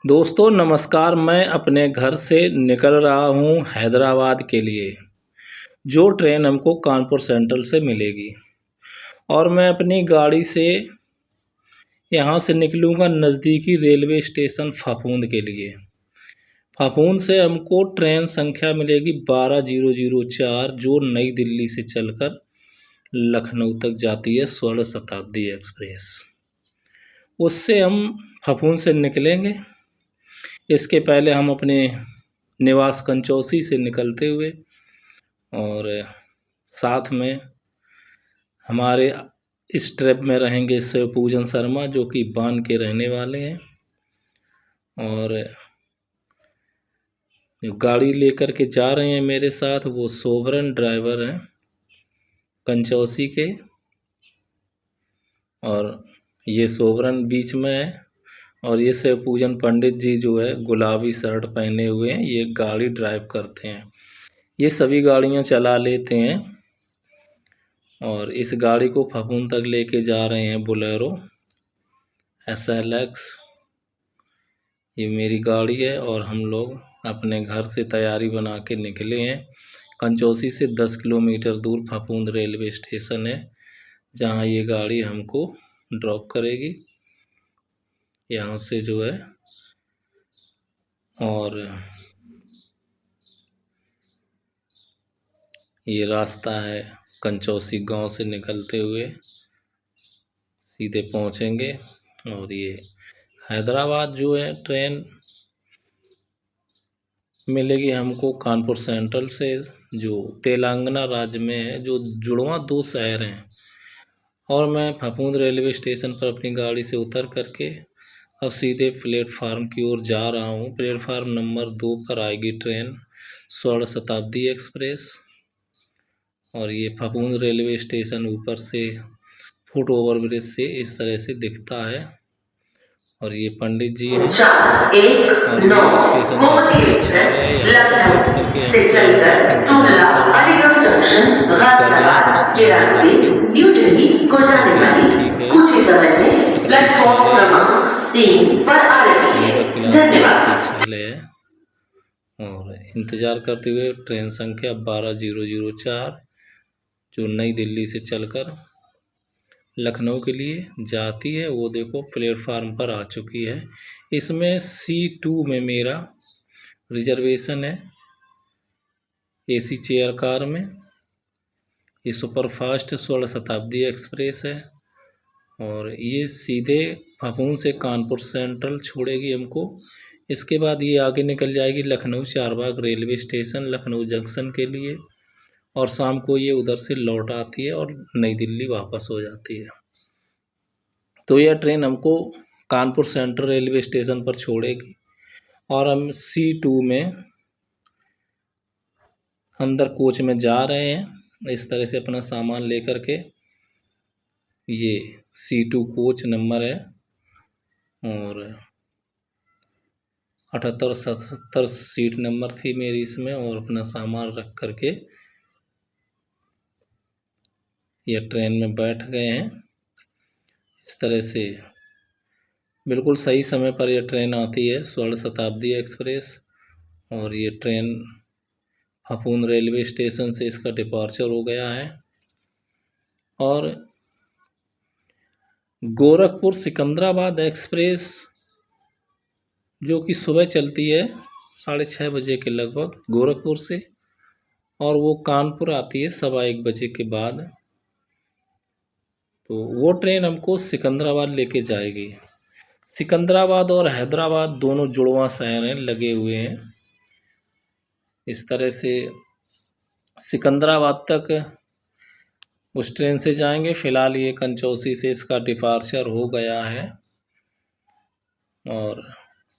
दोस्तों नमस्कार। मैं अपने घर से निकल रहा हूँ हैदराबाद के लिए। जो ट्रेन हमको कानपुर सेंट्रल से मिलेगी और मैं अपनी गाड़ी से यहाँ से निकलूँगा नज़दीकी रेलवे स्टेशन फफूंद के लिए। फफूंद से हमको ट्रेन संख्या मिलेगी 12004 जो नई दिल्ली से चलकर लखनऊ तक जाती है, स्वर्ण शताब्दी एक्सप्रेस। उससे हम फफूंद से निकलेंगे। इसके पहले हम अपने निवास कंचौसी से निकलते हुए और साथ में हमारे इस ट्रिप में रहेंगे शिवपूजन शर्मा, जो कि बान के रहने वाले हैं, और जो गाड़ी लेकर के जा रहे हैं मेरे साथ वो सोवरन ड्राइवर हैं कंचौसी के। और ये सोवरन बीच में है और ये शिवपूजन पंडित जी जो है गुलाबी शर्ट पहने हुए हैं, ये गाड़ी ड्राइव करते हैं। ये सभी गाड़ियां चला लेते हैं और इस गाड़ी को फफूंद तक लेके जा रहे हैं बोलेरो SLX। ये मेरी गाड़ी है और हम लोग अपने घर से तैयारी बना के निकले हैं। कंचौसी से 10 किलोमीटर दूर फफूंद रेलवे स्टेशन है, जहां ये गाड़ी हमको ड्रॉप करेगी यहाँ से जो है। और ये रास्ता है कंचौसी गांव से निकलते हुए सीधे पहुंचेंगे। और ये हैदराबाद जो है ट्रेन मिलेगी हमको कानपुर सेंट्रल से, जो तेलंगाना राज्य में है, जो जुड़वा 2 शहर हैं। और मैं फफूंद रेलवे स्टेशन पर अपनी गाड़ी से उतर करके अब सीधे प्लेटफार्म की ओर जा रहा हूँ। प्लेटफार्म नंबर 2 पर आएगी ट्रेन स्वर्ण शताब्दी एक्सप्रेस। और ये फफूंद रेलवे स्टेशन ऊपर से फुट ओवर ब्रिज से इस तरह से दिखता है। और ये पंडित जी हैं और स्टेशन काफी अच्छा है। यहाँ पर बैठ करके हम इंतजार कर रहे हैं के रास्ते न्यू दिल्ली को जाने वाली कुछ ही समय में प्लेटफॉर्म क्रमांक 3 पर आ रही है। धन्यवाद। और इंतजार करते हुए ट्रेन संख्या 12004 जो नई दिल्ली से चलकर लखनऊ के लिए जाती है, वो देखो प्लेटफार्म पर आ चुकी है। इसमें C2 में मेरा रिजर्वेशन है, AC चेयर कार में। ये सुपरफास्ट स्वर्ण शताब्दी एक्सप्रेस है और ये सीधे फफूंद से कानपुर सेंट्रल छोड़ेगी हमको। इसके बाद ये आगे निकल जाएगी Lucknow Charbagh railway station Lucknow junction के लिए, और शाम को ये उधर से लौट आती है और नई दिल्ली वापस हो जाती है। तो यह ट्रेन हमको कानपुर सेंट्रल रेलवे स्टेशन पर छोड़ेगी और हम C2 में अंदर कोच में जा रहे हैं इस तरह से अपना सामान लेकर के। ये C2 कोच नंबर है और 78-77 सीट नंबर थी मेरी इसमें। और अपना सामान रख करके ये ट्रेन में बैठ गए हैं इस तरह से। बिल्कुल सही समय पर यह ट्रेन आती है स्वर्ण शताब्दी एक्सप्रेस। और ये ट्रेन फफूंद रेलवे स्टेशन से इसका डिपार्चर हो गया है। और गोरखपुर सिकंदराबाद एक्सप्रेस जो कि सुबह चलती है 6:30 बजे के लगभग गोरखपुर से, और वो कानपुर आती है 1:15 बजे के बाद। तो वो ट्रेन हमको सिकंदराबाद लेके जाएगी। सिकंदराबाद और हैदराबाद दोनों जुड़वा शहर हैं, लगे हुए हैं। इस तरह से सिकंदराबाद तक उस ट्रेन से जाएंगे। फ़िलहाल ये कंचौसी से इसका डिपार्चर हो गया है। और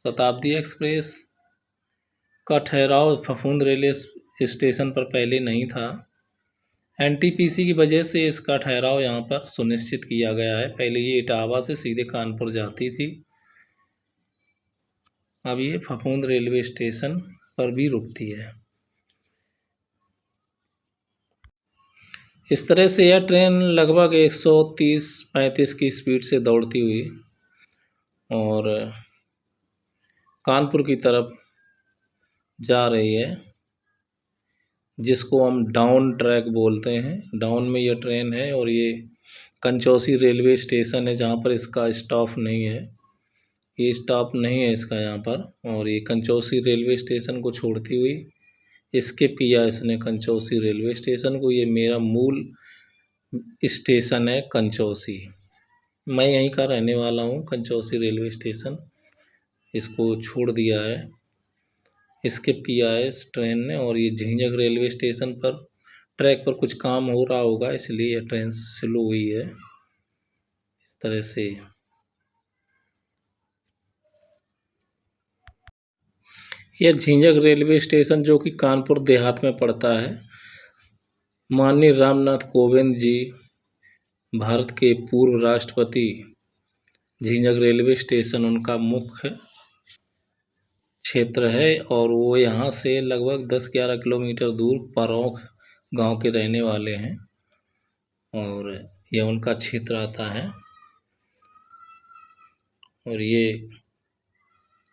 शताब्दी एक्सप्रेस का ठहराव फफूंद रेलवे स्टेशन पर पहले नहीं था। NTPC की वजह से इसका ठहराव यहाँ पर सुनिश्चित किया गया है। पहले ये इटावा से सीधे कानपुर जाती थी, अब ये फफूंद रेलवे स्टेशन पर भी रुकती है। इस तरह से यह ट्रेन लगभग 130-135 की स्पीड से दौड़ती हुई और कानपुर की तरफ जा रही है, जिसको हम डाउन ट्रैक बोलते हैं। डाउन में ये ट्रेन है और ये कंचौसी रेलवे स्टेशन है जहाँ पर इसका स्टॉप नहीं है। ये स्टॉप नहीं है इसका यहाँ पर, और ये कंचौसी रेलवे स्टेशन को छोड़ती हुई स्किप किया इसने कंचौसी रेलवे स्टेशन को। ये मेरा मूल स्टेशन है कंचौसी। मैं यहीं का रहने वाला हूँ, कंचौसी रेलवे स्टेशन। इसको छोड़ दिया है, स्किप किया है इस ट्रेन ने। और ये झिंझक रेलवे स्टेशन पर ट्रैक पर कुछ काम हो रहा होगा, इसलिए यह ट्रेन स्लो हुई है इस तरह से। यह झिंझक रेलवे स्टेशन जो कि कानपुर देहात में पड़ता है। माननीय रामनाथ कोविंद जी, भारत के पूर्व राष्ट्रपति, झिंझक रेलवे स्टेशन उनका मुख्य क्षेत्र है और वो यहाँ से लगभग 10-11 किलोमीटर दूर परौख गांव के रहने वाले हैं और यह उनका क्षेत्र आता है। और ये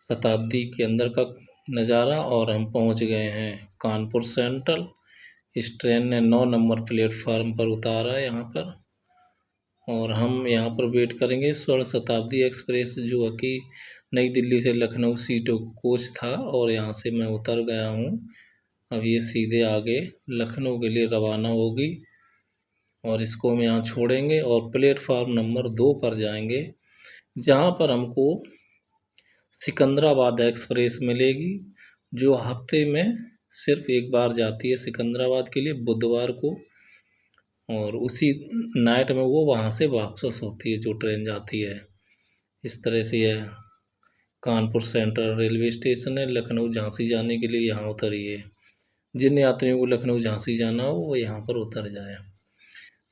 शताब्दी के अंदर का नज़ारा, और हम पहुंच गए हैं कानपुर सेंट्रल। इस ट्रेन ने 9 नंबर प्लेटफार्म पर उतारा है यहाँ पर, और हम यहाँ पर वेट करेंगे स्वर्ण शताब्दी एक्सप्रेस, जो कि नई दिल्ली से लखनऊ सीटों कोच था, और यहाँ से मैं उतर गया हूँ। अब ये सीधे आगे लखनऊ के लिए रवाना होगी और इसको हम यहाँ छोड़ेंगे और प्लेटफार्म नंबर 2 पर जाएंगे, जहाँ पर हमको सिकंदराबाद एक्सप्रेस मिलेगी, जो हफ्ते में सिर्फ एक बार जाती है सिकंदराबाद के लिए, बुधवार को, और उसी नाइट में वो वहाँ से वापस होती है जो ट्रेन जाती है। इस तरह से यह कानपुर सेंट्रल रेलवे स्टेशन है। लखनऊ झांसी जाने के लिए यहाँ उतरिए। जिन यात्रियों को लखनऊ झांसी जाना हो वो यहाँ पर उतर जाए।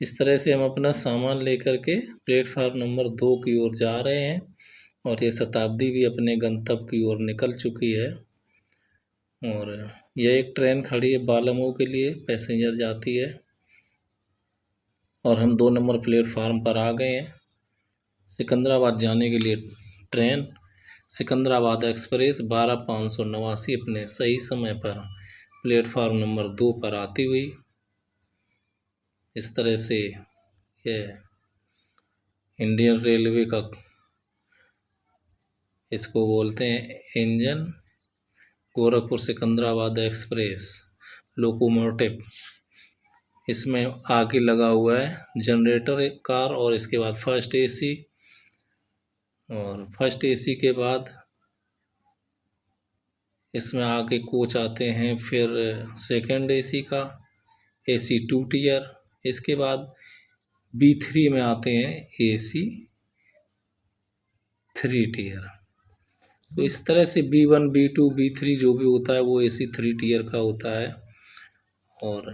इस तरह से हम अपना सामान लेकर के प्लेटफार्म नंबर 2 की ओर जा रहे हैं, और ये शताब्दी भी अपने गंतव्य की ओर निकल चुकी है। और यह एक ट्रेन खड़ी है बालामऊ के लिए, पैसेंजर जाती है, और हम 2 नंबर प्लेटफार्म पर आ गए हैं। सिकंदराबाद जाने के लिए ट्रेन सिकंदराबाद एक्सप्रेस 12/589 अपने सही समय पर प्लेटफार्म नंबर 2 पर आती हुई। इस तरह से यह इंडियन रेलवे का, इसको बोलते हैं engine, Gorakhpur Secunderabad express locomotive. इसमें आगे लगा हुआ है जनरेटर एक कार, और इसके बाद फर्स्ट एसी, और फर्स्ट एसी के बाद इसमें आगे कोच आते हैं, फिर सेकंड एसी का, एसी 2 टियर, इसके बाद B3 में आते हैं एसी 3 टियर। तो इस तरह से B1 B2 B3 जो भी होता है वो एसी 3 टियर का होता है। और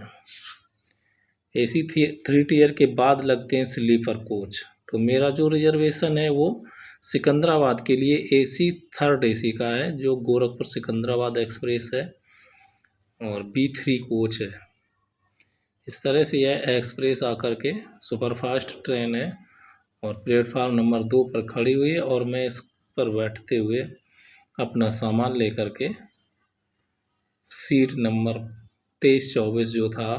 एसी 3 टियर के बाद लगते हैं स्लीपर कोच। तो मेरा जो रिजर्वेशन है वो सिकंदराबाद के लिए एसी 3rd एसी का है, जो गोरखपुर सिकंदराबाद एक्सप्रेस है, और B3 कोच है। इस तरह से यह एक्सप्रेस आकर के सुपरफास्ट ट्रेन है और प्लेटफार्म नंबर 2 पर खड़ी हुई है, और मैं इस पर बैठते हुए अपना सामान लेकर के सीट नंबर 23-24 जो था,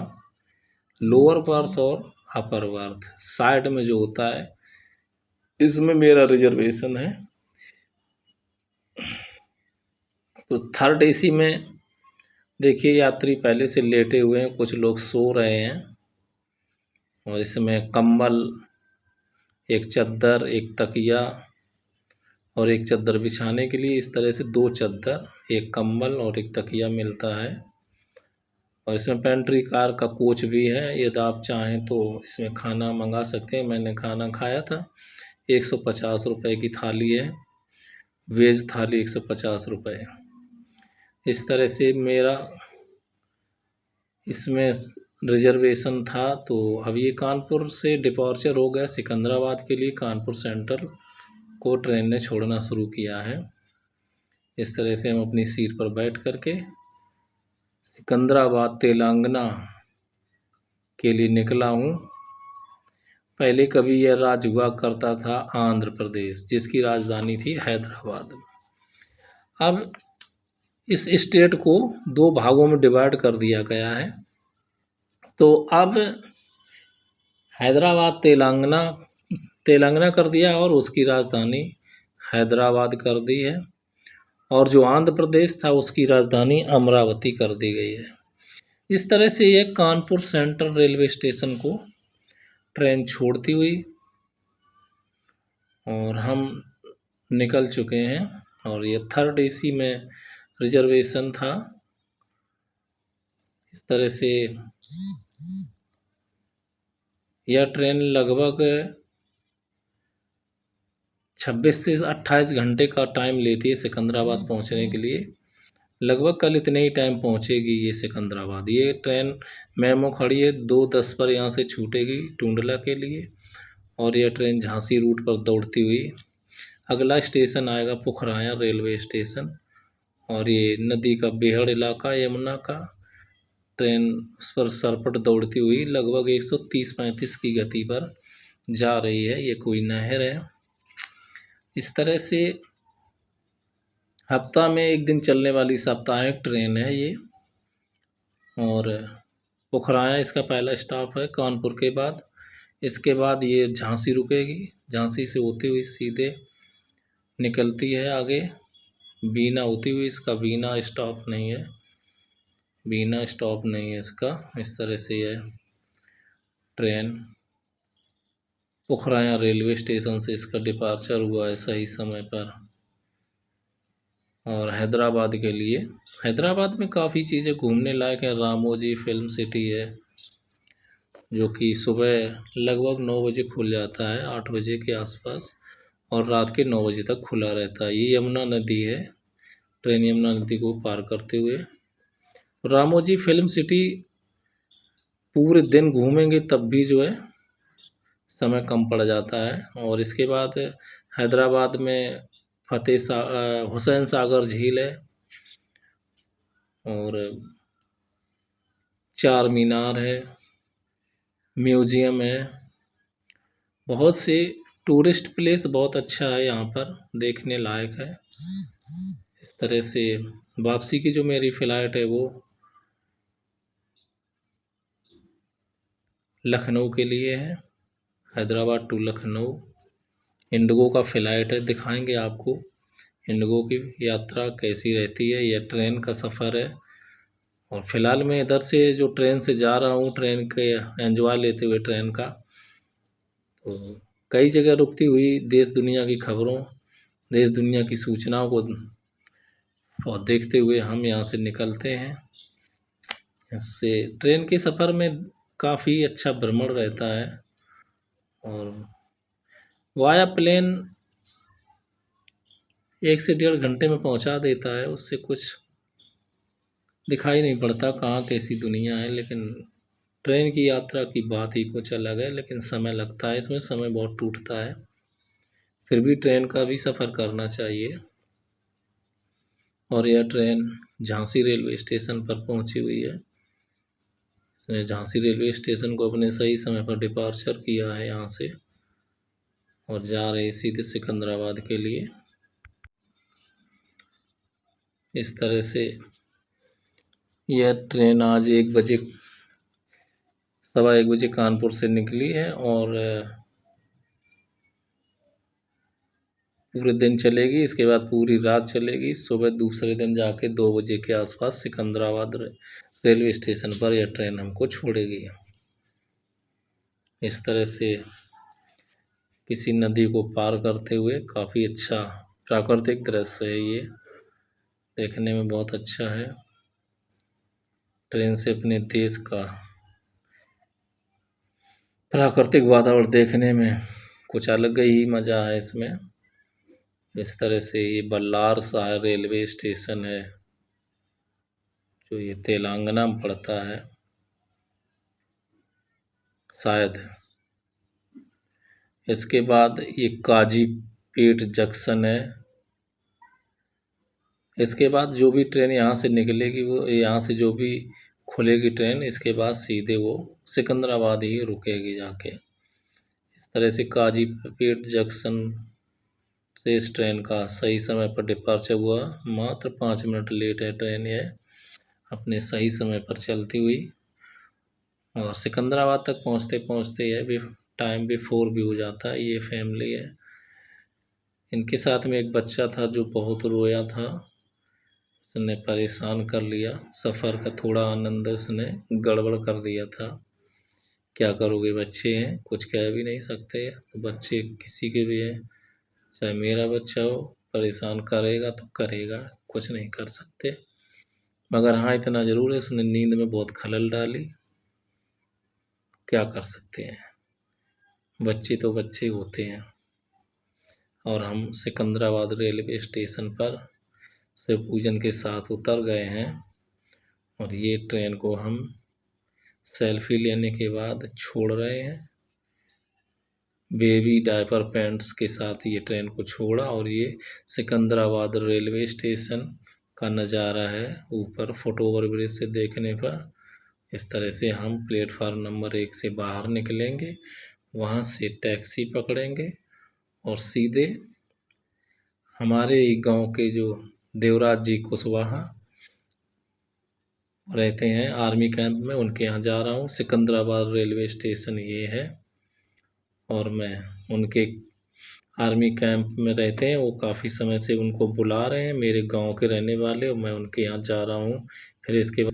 लोअर बर्थ और अपर बर्थ साइड में जो होता है, इसमें मेरा रिजर्वेशन है। तो 3rd एसी में देखिए यात्री पहले से लेटे हुए हैं, कुछ लोग सो रहे हैं, और इसमें कंबल, एक चद्दर, एक तकिया और एक चद्दर बिछाने के लिए, इस तरह से 2 चद्दर, एक कंबल और एक तकिया मिलता है। और इसमें पेंट्री कार का कोच भी है, यदि आप चाहें तो इसमें खाना मंगा सकते हैं। मैंने खाना खाया था, 150 रुपये की थाली है, वेज थाली 150 रुपये। इस तरह से मेरा इसमें रिजर्वेशन था। तो अब ये कानपुर से डिपॉर्चर हो गया सिकंदराबाद के लिए, कानपुर सेंट्रल को ट्रेन ने छोड़ना शुरू किया है। इस तरह से हम अपनी सीट पर बैठ करके सिकंदराबाद तेलंगाना के लिए निकला हूँ। पहले कभी यह राज्य हुआ करता था आंध्र प्रदेश, जिसकी राजधानी थी हैदराबाद। अब इस स्टेट को 2 भागों में डिवाइड कर दिया गया है। तो अब हैदराबाद तेलंगाना कर दिया और उसकी राजधानी हैदराबाद कर दी है, और जो आंध्र प्रदेश था उसकी राजधानी अमरावती कर दी गई है। इस तरह से ये कानपुर सेंट्रल रेलवे स्टेशन को ट्रेन छोड़ती हुई और हम निकल चुके हैं, और ये 3rd AC में रिजर्वेशन था। इस तरह से यह ट्रेन लगभग 26 से 28 घंटे का टाइम लेती है सिकंदराबाद पहुंचने के लिए। लगभग कल इतने ही टाइम पहुंचेगी ये सिकंदराबाद। ये ट्रेन मेमो खड़ी है, 2:10 पर यहाँ से छूटेगी टुंडला के लिए, और यह ट्रेन झांसी रूट पर दौड़ती हुई अगला स्टेशन आएगा पुखराया रेलवे स्टेशन, और ये नदी का बेहड़ इलाका यमुना का। ट्रेन उस पर सरपट दौड़ती हुई लगभग 130-135 की गति पर जा रही है। ये कोई नहर है। इस तरह से हफ्ता में एक दिन चलने वाली साप्ताहिक ट्रेन है ये, और पुखराया इसका पहला स्टॉप है कानपुर के बाद। इसके बाद ये झांसी रुकेगी, झांसी से होती हुई सीधे निकलती है आगे बीना होती हुई। इसका बीना स्टॉप नहीं है, बीना स्टॉप नहीं है इसका। इस तरह से यह ट्रेन पुखराया रेलवे स्टेशन से इसका डिपार्चर हुआ है सही समय पर, और हैदराबाद के लिए। हैदराबाद में काफ़ी चीज़ें घूमने लायक है। रामोजी फिल्म सिटी है, जो कि सुबह लगभग 9 बजे खुल जाता है, 8 बजे के आसपास, और रात के 9 बजे तक खुला रहता है। ये यमुना नदी है, ट्रेन यमुना नदी को पार करते हुए। रामोजी फिल्म सिटी पूरे दिन घूमेंगे तब भी जो है समय कम पड़ जाता है। और इसके बाद हैदराबाद में हुसैन सागर झील है, और चार मीनार है, म्यूजियम है, बहुत से टूरिस्ट प्लेस बहुत अच्छा है यहाँ पर, देखने लायक है। इस तरह से वापसी की जो मेरी फ़्लाइट है वो लखनऊ के लिए है, हैदराबाद टू लखनऊ। इंडिगो का फ़्लाइट है, दिखाएंगे आपको इंडिगो की यात्रा कैसी रहती है। यह ट्रेन का सफ़र है, और फ़िलहाल मैं इधर से जो ट्रेन से जा रहा हूँ, ट्रेन के एंजॉय लेते हुए ट्रेन का। तो कई जगह रुकती हुई देश दुनिया की खबरों, देश दुनिया की सूचनाओं को और देखते हुए हम यहाँ से निकलते हैं। इससे ट्रेन के सफ़र में काफ़ी अच्छा भ्रमण रहता है, और वाया प्लेन 1 से 1.5 घंटे में पहुँचा देता है। उससे कुछ दिखाई नहीं पड़ता कहाँ कैसी दुनिया है, लेकिन ट्रेन की यात्रा की बात ही कुछ अलग है। लेकिन समय लगता है, इसमें समय बहुत टूटता है, फिर भी ट्रेन का भी सफ़र करना चाहिए। और यह ट्रेन झांसी रेलवे स्टेशन पर पहुंची हुई है। इसने झांसी रेलवे स्टेशन को अपने सही समय पर डिपार्चर किया है यहाँ से, और जा रही सीधे सिकंदराबाद के लिए। इस तरह से यह ट्रेन आज 1 बजे कानपुर से निकली है, और पूरे दिन चलेगी। इसके बाद पूरी रात चलेगी। सुबह दूसरे दिन जाके 2 बजे के आसपास सिकंदराबाद रेलवे स्टेशन पर यह ट्रेन हमको छोड़ेगी। इस तरह से किसी नदी को पार करते हुए काफ़ी अच्छा प्राकृतिक दृश्य है ये, देखने में बहुत अच्छा है। ट्रेन से अपने देश का प्राकृतिक वातावरण देखने में कुछ अलग ही मज़ा है इसमें। इस तरह से ये बल्लार साहा रेलवे स्टेशन है, जो ये तेलंगाना में पड़ता है शायद। इसके बाद ये काजीपेट जंक्शन है। इसके बाद जो भी ट्रेन यहाँ से निकलेगी, वो यहाँ से जो भी खुलेगी ट्रेन, इसके बाद सीधे वो सिकंदराबाद ही रुकेगी जाके। इस तरह से काजीपेट जंक्शन से इस ट्रेन का सही समय पर डिपार्चर हुआ। मात्र 5 मिनट लेट है ट्रेन यह, अपने सही समय पर चलती हुई, और सिकंदराबाद तक पहुंचते पहुंचते यह भी टाइम बिफोर भी हो जाता है। ये फैमिली है, इनके साथ में एक बच्चा था जो बहुत रोया था, उसने परेशान कर लिया। सफ़र का थोड़ा आनंद उसने गड़बड़ कर दिया था। क्या करोगे, बच्चे हैं, कुछ कह भी नहीं सकते। बच्चे किसी के भी हैं, चाहे मेरा बच्चा हो, परेशान करेगा तो करेगा, कुछ नहीं कर सकते। मगर हाँ, इतना ज़रूर है, उसने नींद में बहुत खलल डाली। क्या कर सकते हैं, बच्चे तो बच्चे होते हैं। और हम सिकंदराबाद रेलवे स्टेशन पर शिव पूजन के साथ उतर गए हैं, और ये ट्रेन को हम सेल्फी लेने के बाद छोड़ रहे हैं। बेबी डायपर पैंट्स के साथ ये ट्रेन को छोड़ा, और ये सिकंदराबाद रेलवे स्टेशन का नज़ारा है ऊपर फुटओवर ब्रिज से देखने पर। इस तरह से हम प्लेटफार्म नंबर 1 से बाहर निकलेंगे, वहाँ से टैक्सी पकड़ेंगे और सीधे हमारे गांव के जो देवराज जी कुशवाहा रहते हैं आर्मी कैंप में, उनके यहाँ जा रहा हूँ। सिकंदराबाद रेलवे स्टेशन ये है, और मैं उनके आर्मी कैंप में रहते हैं, वो काफ़ी समय से उनको बुला रहे हैं, मेरे गांव के रहने वाले, और मैं उनके यहाँ जा रहा हूँ। फिर इसके बाद